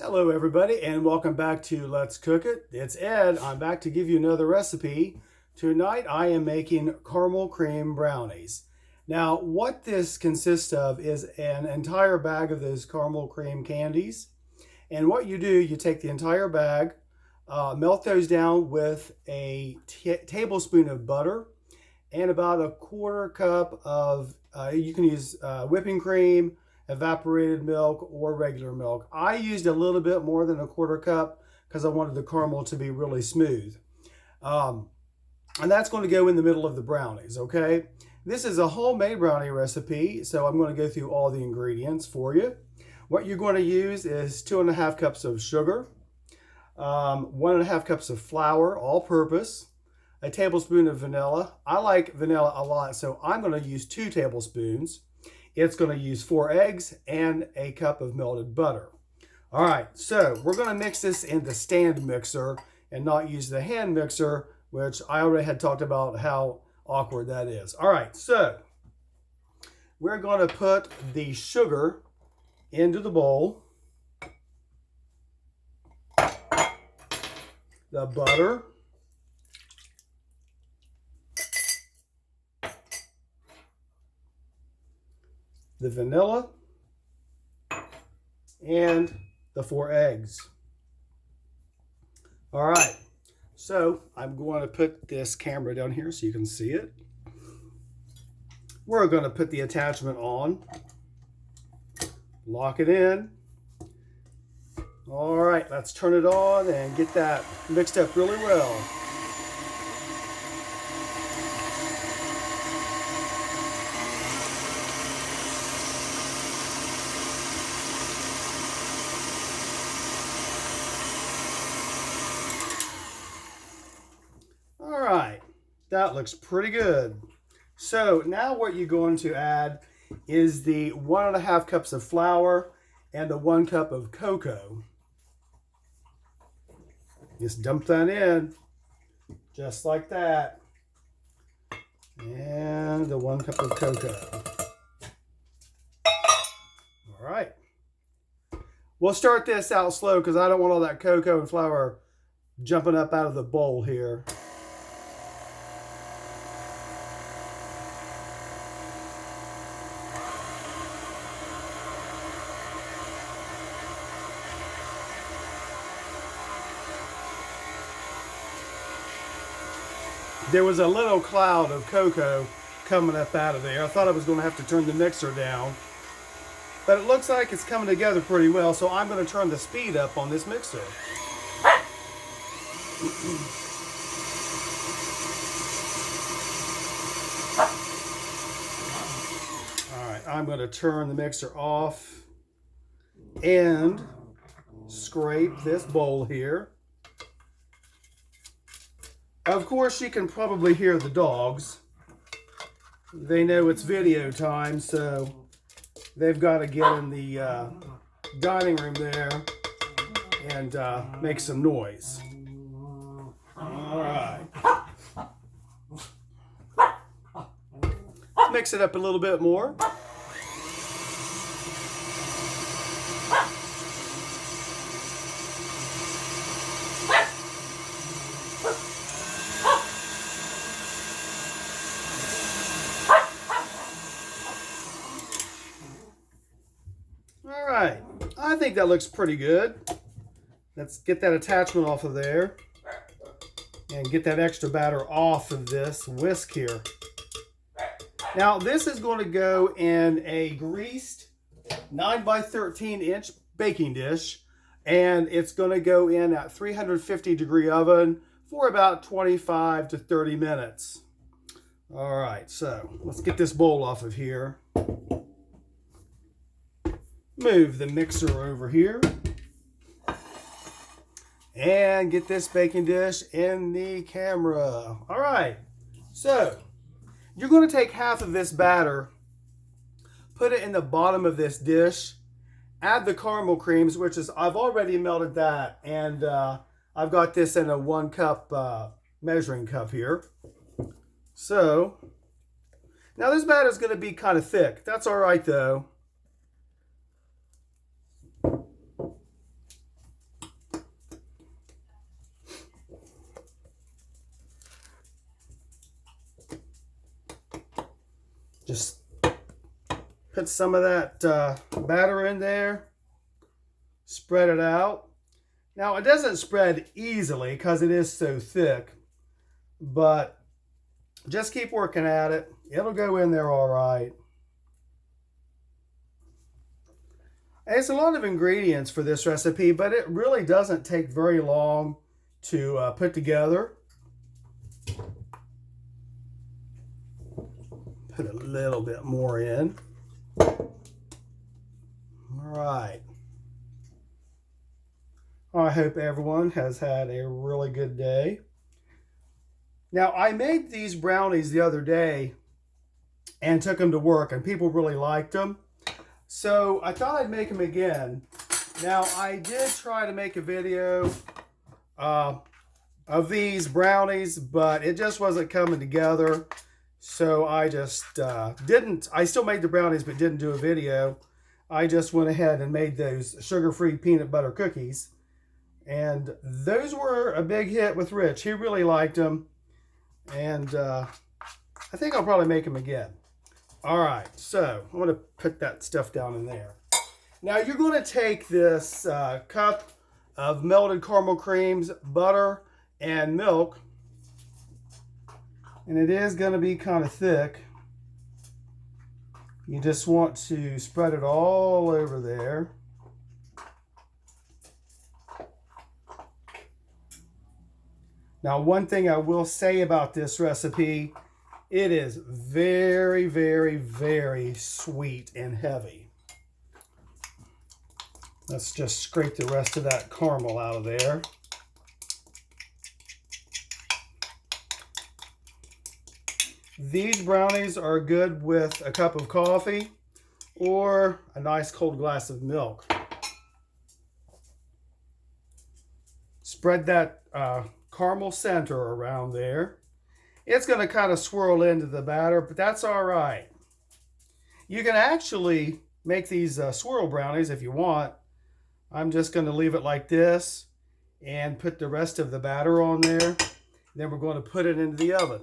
Hello everybody and welcome back to Let's Cook It. It's Ed. I'm back to give you another recipe. Tonight I am making caramel cream brownies. Now what this consists of is an entire bag of those caramel cream candies. And what you do, you take the entire bag, melt those down with a tablespoon of butter and about a quarter cup of, you can use whipping cream, evaporated milk, or regular milk. I used a little bit more than a quarter cup because I wanted the caramel to be really smooth. And that's going to go in the middle of the brownies, okay? This is a homemade brownie recipe, so I'm going to go through all the ingredients for you. What you're going to use is 2.5 cups of sugar, 1.5 cups of flour, all-purpose, a tablespoon of vanilla. I like vanilla a lot, so I'm going to use 2 tablespoons. It's going to use 4 eggs and a cup of melted butter. All right, so we're going to mix this in the stand mixer and not use the hand mixer, which I already had talked about how awkward that is. All right, so we're going to put the sugar into the bowl, the butter, the vanilla, and the 4 eggs. All right, so I'm going to put this camera down here so you can see it. We're going to put the attachment on, lock it in. All right, let's turn it on and get that mixed up really well. All right, that looks pretty good. So now what you're going to add is the 1.5 cups of flour and the 1 cup of cocoa. Just dump that in, just like that. And the 1 cup of cocoa. All right. We'll start this out slow because I don't want all that cocoa and flour jumping up out of the bowl here. There was a little cloud of cocoa coming up out of there. I thought I was going to have to turn the mixer down. But it looks like it's coming together pretty well, so I'm going to turn the speed up on this mixer. All right, I'm going to turn the mixer off and scrape this bowl here. Of course, you can probably hear the dogs. They know it's video time, so they've got to get in the dining room there and make some noise. All right. Mix it up a little bit more. All right, I think that looks pretty good. Let's get that attachment off of there and get that extra batter off of this whisk here. Now this is going to go in a greased 9 by 13 inch baking dish, and it's going to go in at 350 degree oven for about 25 to 30 minutes. All right, so let's get this bowl off of here. Move the mixer over here and get this baking dish in the camera. All right, so you're going to take half of this batter, put it in the bottom of this dish, add the caramel creams, which is, I've already melted that, and I've got this in a 1 cup measuring cup here. So now this batter is going to be kind of thick. That's all right though. Just put some of that batter in there, spread it out. Now it doesn't spread easily because it is so thick, but just keep working at it. It'll go in there all right. It's a lot of ingredients for this recipe, but it really doesn't take very long to put together. Put a little bit more in. All right. I hope everyone has had a really good day. Now, I made these brownies the other day and took them to work, and people really liked them. So I thought I'd make them again. Now, I did try to make a video of these brownies, but it just wasn't coming together. So I just didn't. I still made the brownies, but didn't do a video. I just went ahead and made those sugar-free peanut butter cookies. And those were a big hit with Rich. He really liked them. And I think I'll probably make them again. All right, so I'm going to put that stuff down in there. Now you're going to take this cup of melted caramel creams, butter, and milk. And it is going to be kind of thick. You just want to spread it all over there. Now, one thing I will say about this recipe, it is very, very, very sweet and heavy. Let's just scrape the rest of that caramel out of there. These brownies are good with a cup of coffee or a nice cold glass of milk. Spread that caramel center around there. It's going to kind of swirl into the batter, but that's all right. You can actually make these swirl brownies if you want. I'm just going to leave it like this and put the rest of the batter on there. Then we're going to put it into the oven.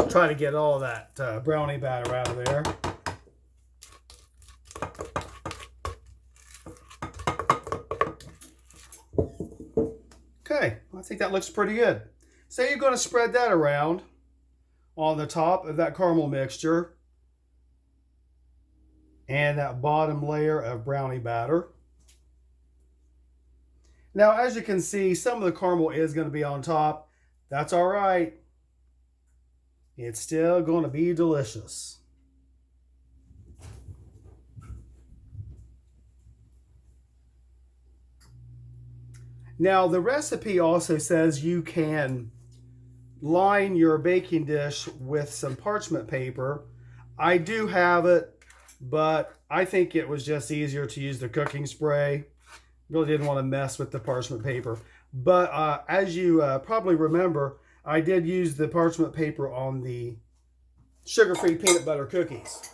Try to get all that brownie batter out of there. Okay, I think that looks pretty good. So you're going to spread that around on the top of that caramel mixture and that bottom layer of brownie batter. Now, as you can see, some of the caramel is going to be on top. That's all right. It's still going to be delicious. Now, the recipe also says you can line your baking dish with some parchment paper. I do have it, but I think it was just easier to use the cooking spray. Really didn't want to mess with the parchment paper. But as you probably remember, I did use the parchment paper on the sugar-free peanut butter cookies.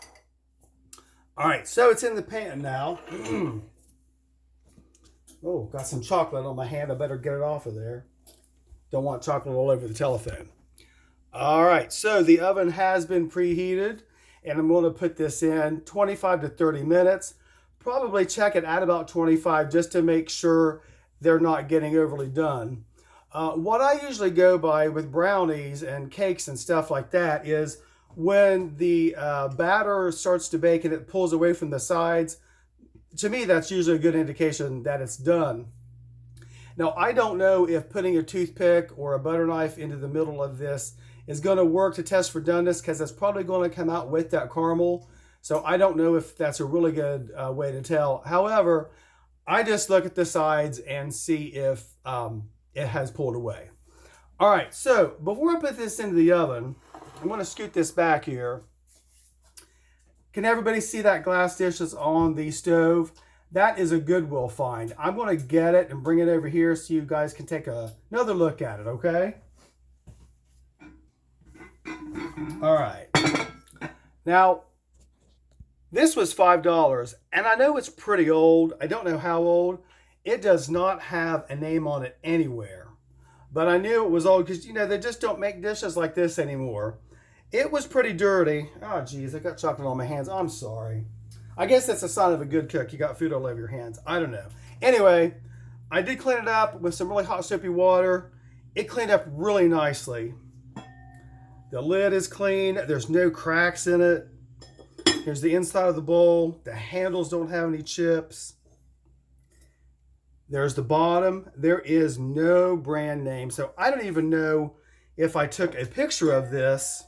All right, so it's in the pan now. Oh, got some chocolate on my hand. I better get it off of there. Don't want chocolate all over the telephone. All right, so the oven has been preheated, and I'm going to put this in 25 to 30 minutes. Probably check it at about 25 just to make sure they're not getting overly done. What I usually go by with brownies and cakes and stuff like that is when the batter starts to bake and it pulls away from the sides, to me that's usually a good indication that it's done. Now, I don't know if putting a toothpick or a butter knife into the middle of this is going to work to test for doneness, because it's probably going to come out with that caramel. So I don't know if that's a really good way to tell. However, I just look at the sides and see if it has pulled away. All right, so before I put this into the oven, I'm going to scoot this back here. Can everybody see that glass dish that's on the stove? That is a Goodwill find. I'm going to get it and bring it over here so you guys can take another look at it, okay? All right. Now, this was $5, and I know it's pretty old. I don't know how old. It does not have a name on it anywhere. But I knew it was old because, you know, they just don't make dishes like this anymore. It was pretty dirty. Oh, geez, I got chocolate on my hands. I'm sorry. I guess that's a sign of a good cook. You got food all over your hands. I don't know. Anyway, I did clean it up with some really hot soapy water. It cleaned up really nicely. The lid is clean. There's no cracks in it. Here's the inside of the bowl. The handles don't have any chips. There's the bottom. There is no brand name. So I don't even know if I took a picture of this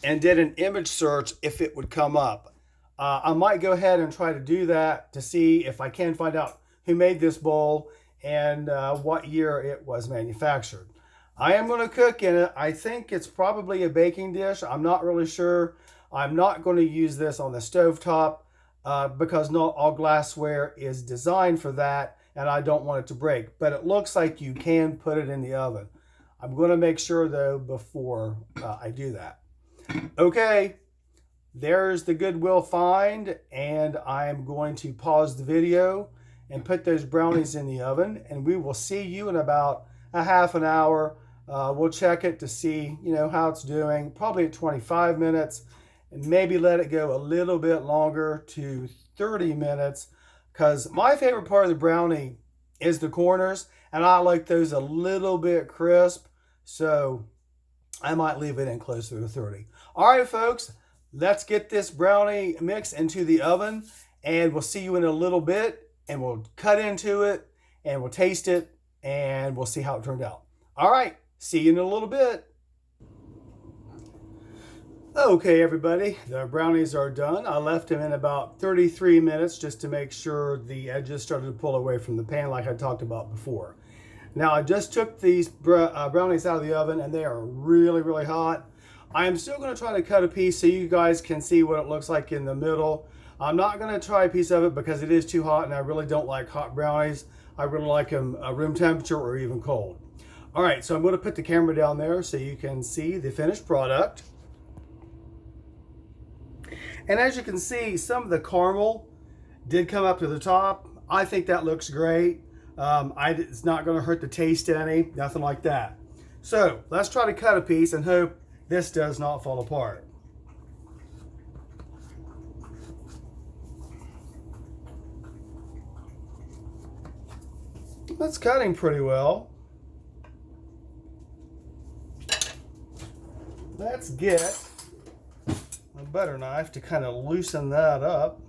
and did an image search if it would come up. I might go ahead and try to do that to see if I can find out who made this bowl and what year it was manufactured. I am going to cook in it. I think it's probably a baking dish. I'm not really sure. I'm not going to use this on the stovetop because not all glassware is designed for that, and I don't want it to break. But it looks like you can put it in the oven. I'm going to make sure, though, before I do that. Okay, there's the Goodwill find, and I'm going to pause the video and put those brownies in the oven, and we will see you in about a half an hour. We'll check it to see, you know, how it's doing, probably at 25 minutes, and maybe let it go a little bit longer to 30 minutes, because my favorite part of the brownie is the corners, and I like those a little bit crisp, so I might leave it in closer to 30. All right, folks, let's get this brownie mix into the oven, and we'll see you in a little bit, and we'll cut into it, and we'll taste it, and we'll see how it turned out. All right, see you in a little bit. Okay, everybody, the brownies are done. I left them in about 33 minutes just to make sure the edges started to pull away from the pan like I talked about before. Now, I just took these brownies out of the oven, and they are really, really hot. I am still going to try to cut a piece so you guys can see what it looks like in the middle. I'm not going to try a piece of it because it is too hot, and I really don't like hot brownies. I really like them room temperature or even cold. All right, so I'm going to put the camera down there so you can see the finished product. And as you can see, some of the caramel did come up to the top. I think that looks great. It's not going to hurt the taste any, nothing like that. So let's try to cut a piece and hope this does not fall apart. That's cutting pretty well. Let's get a butter knife to kind of loosen that up.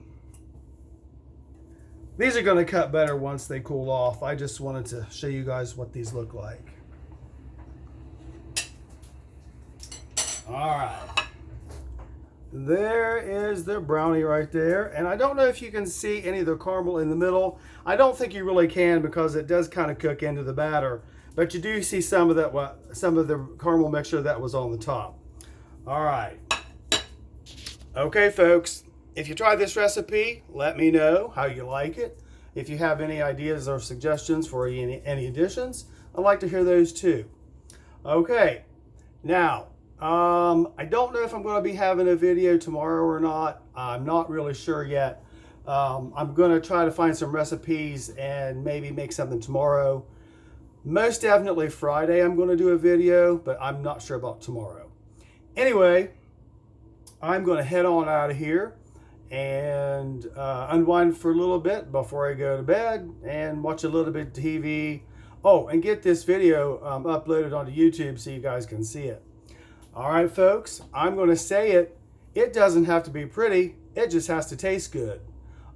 These are going to cut better once they cool off. I just wanted to show you guys what these look like. All right. There is the brownie right there. And I don't know if you can see any of the caramel in the middle. I don't think you really can because it does kind of cook into the batter. But you do see some of that, some of the caramel mixture that was on the top. All right. Okay, folks, if you try this recipe, let me know how you like it. If you have any ideas or suggestions for any additions, I'd like to hear those too. Okay, now, I don't know if I'm going to be having a video tomorrow or not. I'm not really sure yet. I'm going to try to find some recipes and maybe make something tomorrow. Most definitely Friday I'm going to do a video, but I'm not sure about tomorrow. Anyway, I'm going to head on out of here and unwind for a little bit before I go to bed and watch a little bit of TV. Oh, and get this video uploaded onto YouTube so you guys can see it. All right, folks, I'm going to say it. It doesn't have to be pretty. It just has to taste good.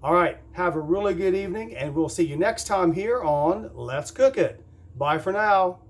All right, have a really good evening, and we'll see you next time here on Let's Cook It. Bye for now.